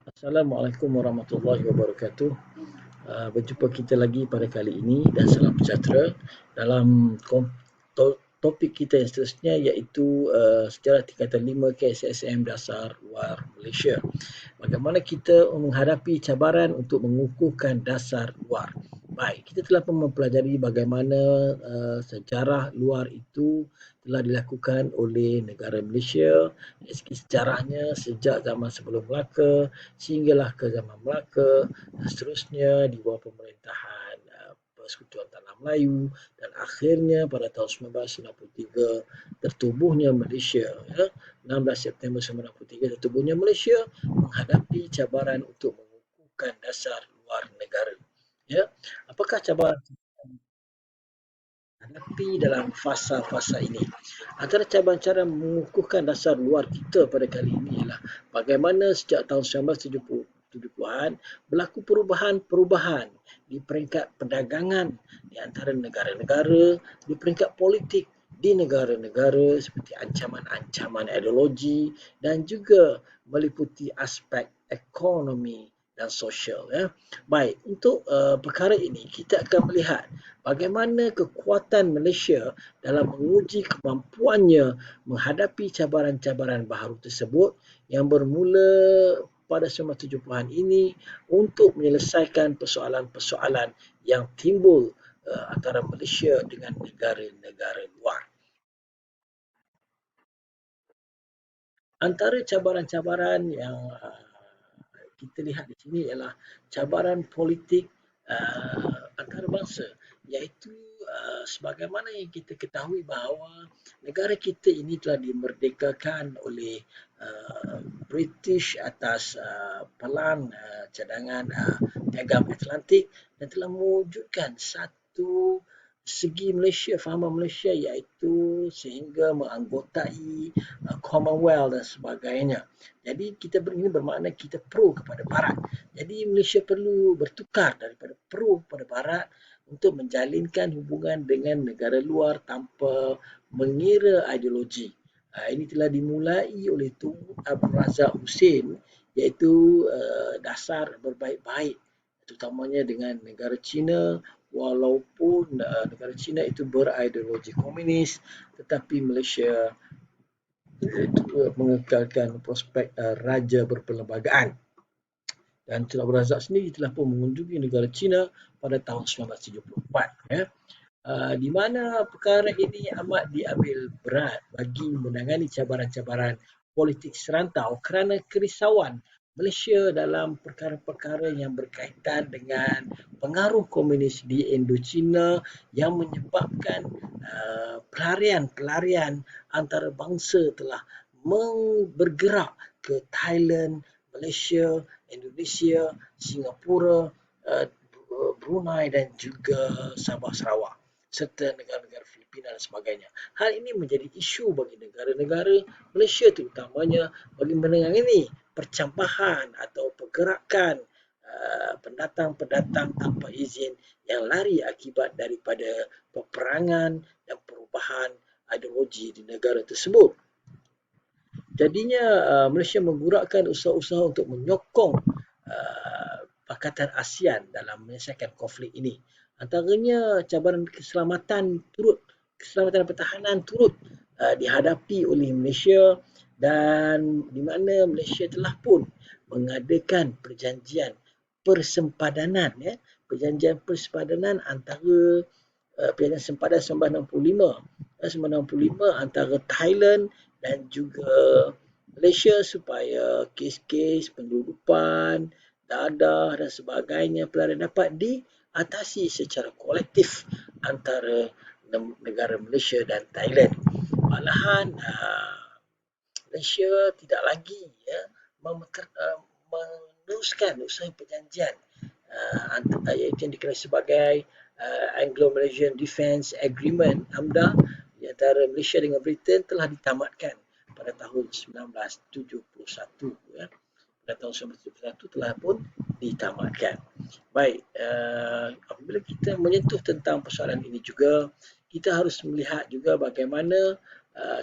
Assalamualaikum warahmatullahi wabarakatuh. Berjumpa kita lagi pada kali ini dan salam sejahtera dalam topik kita yang seterusnya iaitu sejarah tingkatan 5 KSSM dasar luar Malaysia. Bagaimana kita menghadapi cabaran untuk mengukuhkan dasar luar. Baik, kita telah pun mempelajari bagaimana sejarah luar itu telah dilakukan oleh negara Malaysia. Dari segi sejarahnya sejak zaman sebelum Melaka sehinggalah ke zaman Melaka dan seterusnya di bawah pemerintahan Persekutuan Tanah Melayu dan akhirnya pada tahun 1993 tertubuhnya Malaysia, 16 September 1993 tertubuhnya Malaysia menghadapi cabaran untuk mengukuhkan dasar luar negara. Ya, apakah cabaran hadapi dalam fasa-fasa ini? Antara cabaran-cabaran mengukuhkan dasar luar kita pada kali ini ialah bagaimana sejak tahun 1970-an berlaku perubahan-perubahan di peringkat perdagangan di antara negara-negara, di peringkat politik di negara-negara seperti ancaman-ancaman ideologi dan juga meliputi aspek ekonomi dan sosial. Ya. Baik, untuk perkara ini kita akan melihat bagaimana kekuatan Malaysia dalam menguji kemampuannya menghadapi cabaran-cabaran baharu tersebut yang bermula pada 1970-an ini untuk menyelesaikan persoalan-persoalan yang timbul antara Malaysia dengan negara-negara luar. Antara cabaran-cabaran yang kita lihat di sini ialah cabaran politik antarabangsa, iaitu sebagaimana yang kita ketahui bahawa negara kita ini telah dimerdekakan oleh British atas pelan cadangan piagam Atlantik dan telah mewujudkan satu segi Malaysia, fahaman Malaysia iaitu sehingga menganggotai Commonwealth dan sebagainya. Jadi kita ini bermakna kita pro kepada Barat. Jadi Malaysia perlu bertukar daripada pro kepada Barat untuk menjalinkan hubungan dengan negara luar tanpa mengira ideologi. Ini telah dimulai oleh Tunku Abdul Razak Hussein iaitu dasar berbaik-baik terutamanya dengan negara China walaupun negara China itu berideologi komunis tetapi Malaysia itu mengekalkan prospek raja berperlembagaan. Dan Tun Abdul Razak sendiri telah pun mengunjungi negara China pada tahun 1974. Ya. Di mana perkara ini amat diambil berat bagi menangani cabaran-cabaran politik serantau kerana kerisauan Malaysia dalam perkara-perkara yang berkaitan dengan pengaruh komunis di Indochina yang menyebabkan pelarian-pelarian antara bangsa telah bergerak ke Thailand, Malaysia, Indonesia, Singapura, Brunei dan juga Sabah Sarawak serta negara-negara Filipina dan sebagainya. Hal ini menjadi isu bagi negara-negara Malaysia terutamanya bagi menangani percampahan atau pergerakan pendatang-pendatang tanpa izin yang lari akibat daripada peperangan dan perubahan ideologi di negara tersebut. Jadinya Malaysia menggurakkan usaha-usaha untuk menyokong Pakatan ASEAN dalam menyelesaikan konflik ini. Antaranya cabaran keselamatan pertahanan turut dihadapi oleh Malaysia dan di mana Malaysia telah pun mengadakan perjanjian persempadanan perjanjian persempadanan antara perjanjian sempadan 1965 antara Thailand dan juga Malaysia supaya kes-kes penyeludupan, dadah dan sebagainya pelarian dapat diatasi secara kolektif antara negara Malaysia dan Thailand. Malahan Malaysia tidak lagi meneruskan usaha perjanjian yang dikenali sebagai Anglo-Malaysian Defence Agreement (AMDA) di antara Malaysia dengan Britain telah ditamatkan pada tahun 1971. Pada tahun 1971 telah pun ditamatkan. Baik, apabila kita menyentuh tentang persoalan ini juga, kita harus melihat juga bagaimana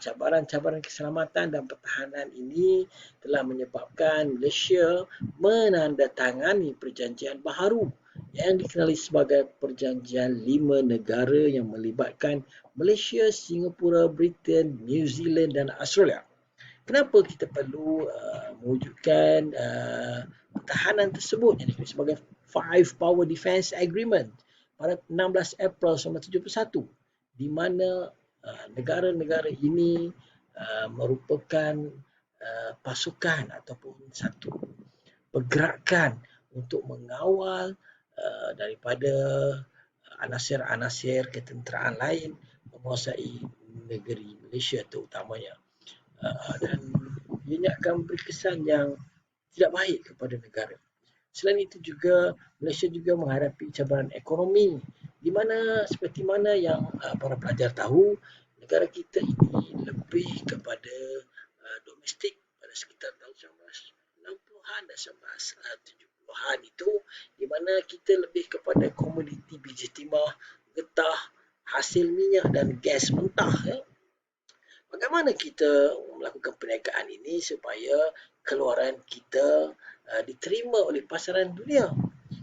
cabaran-cabaran keselamatan dan pertahanan ini telah menyebabkan Malaysia menandatangani perjanjian baharu yang dikenali sebagai Perjanjian 5 Negara yang melibatkan Malaysia, Singapura, Britain, New Zealand dan Australia. Kenapa kita perlu mewujudkan pertahanan tersebut yang disebut sebagai Five Power Defence Agreement pada 16 April 1971, di mana negara-negara ini merupakan pasukan ataupun satu pergerakan untuk mengawal daripada anasir-anasir ketenteraan lain menguasai negeri Malaysia terutamanya. Dan ianya akan memberi kesan yang tidak baik kepada negara. Selain itu juga, Malaysia juga menghadapi cabaran ekonomi di mana seperti mana yang para pelajar tahu, negara kita ini lebih kepada domestik pada sekitar tahun 1960-an dan 1970-an itu, di mana kita lebih kepada komoditi biji timah, getah, hasil minyak dan gas mentah. Bagaimana kita melakukan perniagaan ini supaya keluaran kita diterima oleh pasaran dunia?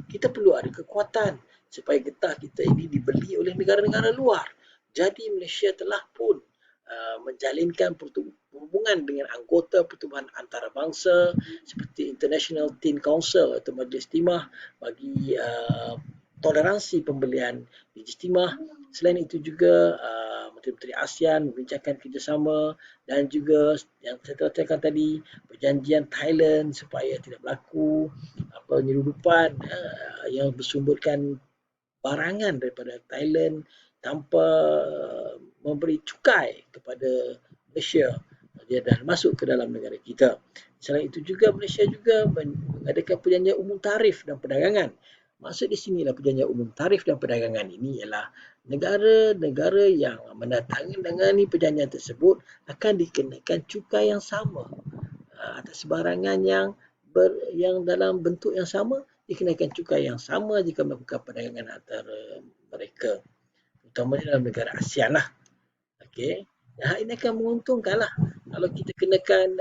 Kita perlu ada kekuatan supaya getah kita ini dibeli oleh negara-negara luar. Jadi Malaysia telah pun menjalinkan hubungan dengan anggota pertubuhan antarabangsa seperti International Tin Council atau Majlis Timah bagi toleransi pembelian biji timah. Selain itu juga Menteri-Menteri ASEAN membincangkan kerjasama dan juga yang saya katakan tadi, perjanjian Thailand supaya tidak berlaku penyeludupan yang bersumberkan barangan daripada Thailand tanpa memberi cukai kepada Malaysia. Dia dah masuk ke dalam negara kita. Selain itu juga Malaysia juga mengadakan perjanjian umum tarif dan perdagangan. Maksud di sinilah perjanjian umum tarif dan perdagangan ini ialah negara-negara yang menandatangani perjanjian tersebut akan dikenakan cukai yang sama atas barangan yang dalam bentuk yang sama, dikenakan cukai yang sama jika melakukan perdagangan antara mereka, terutamanya dalam negara ASEAN lah. Okey. Hal ini akan menguntungkan lah kalau kita kenakan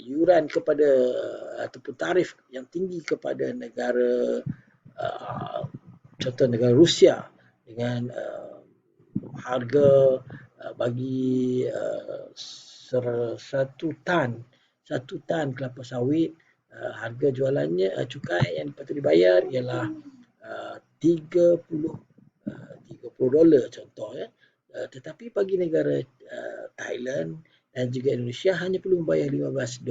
yuran kepada ataupun tarif yang tinggi kepada negara contoh negara Rusia dengan harga bagi satu tan kelapa sawit, harga jualannya cukai yang patut dibayar ialah 30 $30 contoh ya. Tetapi bagi negara Thailand dan juga Indonesia hanya perlu membayar $15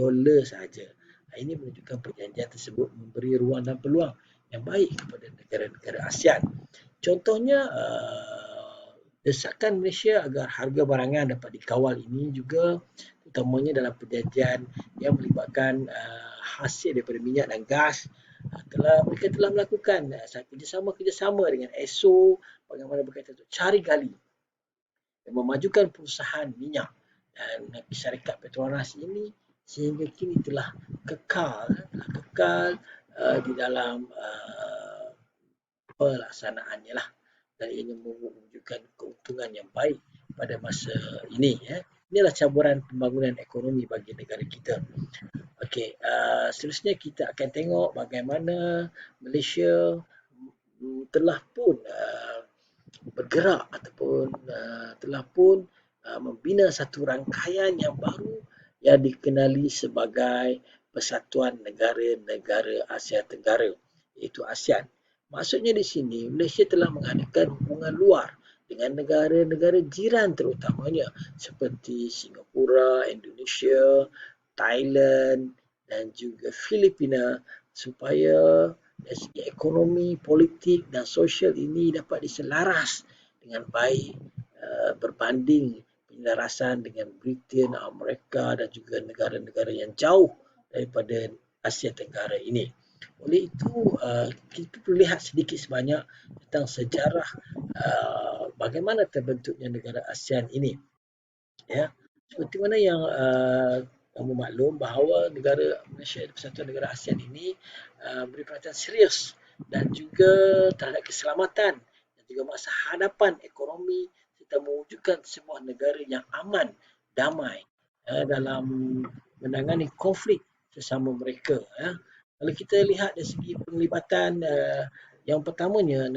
sahaja. Ini menunjukkan perjanjian tersebut memberi ruang dan peluang yang baik kepada negara-negara ASEAN. Contohnya desakan Malaysia agar harga barangan dapat dikawal ini juga utamanya dalam perjanjian yang melibatkan hasil daripada minyak dan gas. Mereka telah melakukan kerjasama dengan ESO bagaimana berkaitan untuk cari gali dan memajukan perusahaan minyak dan syarikat Petronas ini sehingga kini telah kekal di dalam pelaksanaannya lah, dan ini menunjukkan keuntungan yang baik pada masa ini ya. Inilah cabaran pembangunan ekonomi bagi negara kita. Okey, seterusnya kita akan tengok bagaimana Malaysia telah pun bergerak ataupun telah pun membina satu rangkaian yang baru yang dikenali sebagai Persatuan Negara-Negara Asia Tenggara, iaitu ASEAN. Maksudnya di sini Malaysia telah mengadakan hubungan luar dengan negara-negara jiran terutamanya seperti Singapura, Indonesia, Thailand dan juga Filipina supaya dari segi ekonomi, politik dan sosial ini dapat diselaras dengan baik berbanding penyelarasan dengan Britain, Amerika dan juga negara-negara yang jauh daripada Asia Tenggara ini. Oleh itu, kita perlu lihat sedikit sebanyak tentang sejarah bagaimana terbentuknya negara ASEAN ini. Ya, seperti mana yang kamu maklum bahawa negara Malaysia Persatuan Negara ASEAN ini beri perhatian serius dan juga terhadap keselamatan dan juga masa hadapan ekonomi kita mewujudkan sebuah negara yang aman, damai dalam menangani konflik sesama mereka. Kalau kita lihat dari segi penglibatan yang pertamanya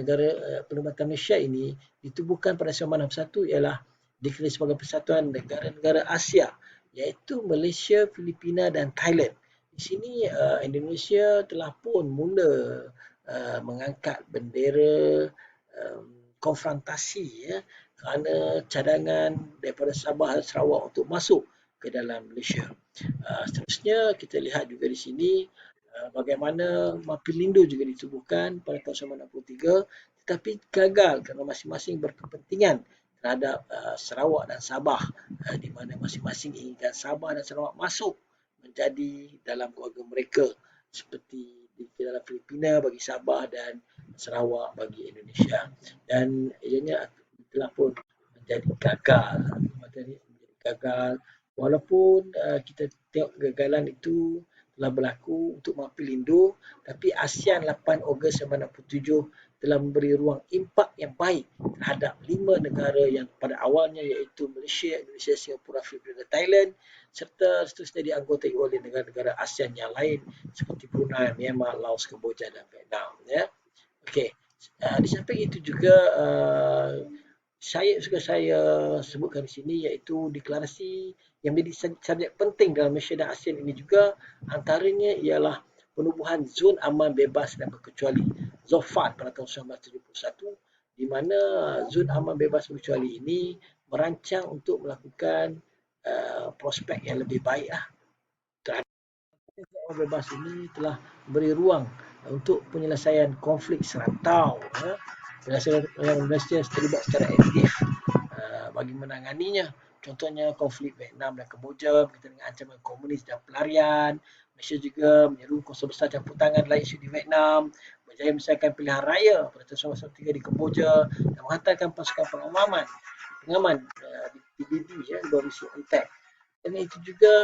penglibatan Malaysia ini ditubuhkan pada 1961 ialah dikira sebagai persatuan negara-negara Asia iaitu Malaysia, Filipina dan Thailand. Di sini Indonesia telah pun mula mengangkat bendera konfrontasi kerana cadangan daripada Sabah dan Sarawak untuk masuk ke dalam Malaysia. Seterusnya kita lihat juga di sini bagaimana Mapilindu juga ditubuhkan pada tahun 1963 tetapi gagal kerana masing-masing berkepentingan terhadap Sarawak dan Sabah di mana masing-masing inginkan Sabah dan Sarawak masuk menjadi dalam keluarga mereka seperti di dalam Filipina bagi Sabah dan Sarawak bagi Indonesia dan ianya telah pun menjadi gagal walaupun kita tengok kegagalan itu telah berlaku untuk Mapilindu tapi ASEAN 8 Ogos 1997 telah memberi ruang impak yang baik terhadap 5 negara yang pada awalnya iaitu Malaysia, Indonesia, Singapura, Filipina dan Thailand serta seterusnya dianggotai oleh negara-negara ASEAN yang lain seperti Brunei, Myanmar, Laos, Kemboja dan Vietnam. Okey, di samping itu juga saya sebutkan di sini iaitu deklarasi yang menjadi subjek penting dalam Malaysia dan ASEAN ini juga antaranya ialah penubuhan zon aman bebas dan berkecuali ZOFAN pada tahun 1971 di mana zon aman bebas berkecuali ini merancang untuk melakukan prospek yang lebih baik terhadap zon aman bebas ini telah beri ruang untuk penyelesaian konflik serantau yang Malaysia terlibat secara aktif bagi menanganinya. Contohnya konflik Vietnam dan Kemboja berkaitan dengan ancaman komunis dan pelarian. Malaysia juga menyeru kuasa besar campur tangan dalam isu di Vietnam, berjaya menyelesaikan pilihan raya pada tahun 1993 di Kemboja dan menghantarkan pasukan pengaman di PBB di bawah misi UNTAC. Dan itu juga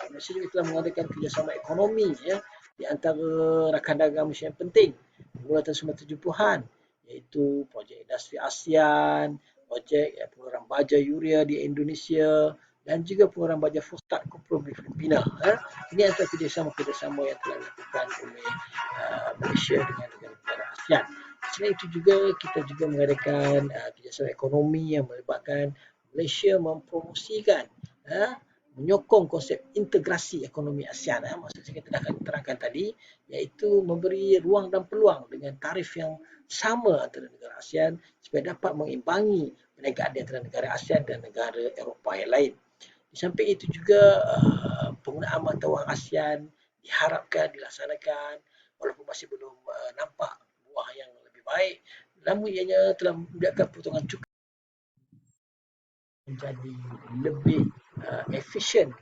Malaysia juga telah mengadakan kerjasama ekonomi di antara rakan dagang Malaysia yang penting mulai tahun 1970-an iaitu projek industri ASEAN, projek pengeluaran baja Urea di Indonesia dan juga pengeluaran baja fosfat Kuprom di Filipina. Ini antara kerjasama-kerjasama yang telah dilakukan oleh Malaysia dengan negara-negara ASEAN. Selain itu juga kita juga mengadakan kerjasama ekonomi yang melibatkan Malaysia mempromosikan menyokong konsep integrasi ekonomi ASEAN. Maksud saya kita akan terangkan tadi iaitu memberi ruang dan peluang dengan tarif yang sama antara negara ASEAN supaya dapat mengimbangi perniagaan di antara negara ASEAN dan negara Eropah yang lain. Di samping itu juga penggunaan mata wang ASEAN diharapkan dilaksanakan walaupun masih belum nampak buah yang lebih baik namun ianya telah membiarkan potongan cukai menjadi lebih efisien.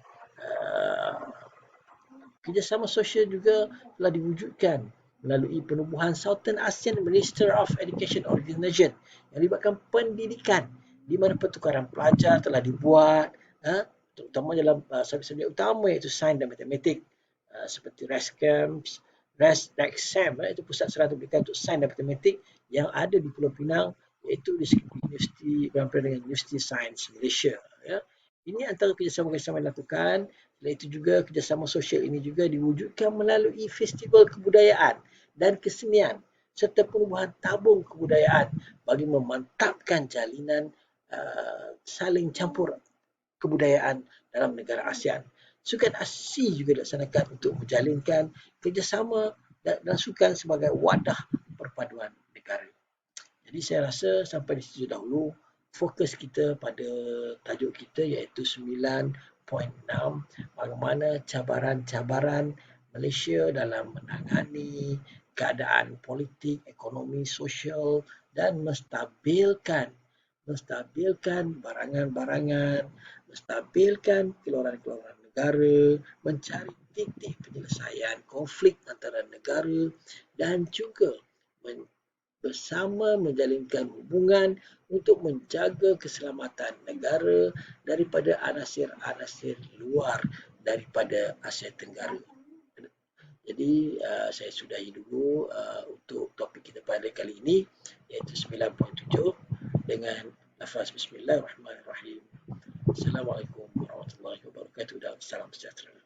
Kerjasama sosial juga telah diwujudkan melalui penubuhan Southern ASEAN Minister of Education Organisation yang melibatkan pendidikan di mana pertukaran pelajar telah dibuat terutama dalam subjek utama iaitu sains dan matematik seperti RESCAM itu pusat serata pendidikan untuk sains dan matematik yang ada di Pulau Pinang iaitu di Universiti berhadapan dengan Universiti Sains Malaysia. Ini antara kerjasama-kerjasama yang dilakukan. Selain itu juga kerjasama sosial ini juga diwujudkan melalui festival kebudayaan dan kesenian serta penubuhan tabung kebudayaan bagi memantapkan jalinan saling campur kebudayaan dalam negara ASEAN. Sukan ASEAN juga dilaksanakan untuk menjalinkan kerjasama dan sukan sebagai wadah perpaduan negara. Jadi saya rasa sampai di situ dahulu fokus kita pada tajuk kita iaitu 9.6 bagaimana cabaran-cabaran Malaysia dalam menangani keadaan politik, ekonomi, sosial dan menstabilkan barangan-barangan, menstabilkan keluaran-keluaran negara, mencari titik penyelesaian konflik antara negara dan juga bersama menjalinkan hubungan untuk menjaga keselamatan negara daripada anasir-anasir luar daripada Asia Tenggara. Jadi saya sudahi dulu untuk topik kita pada kali ini iaitu 9.7 dengan Lafaz Bismillahirrahmanirrahim. Assalamualaikum warahmatullahi wabarakatuh dan salam sejahtera.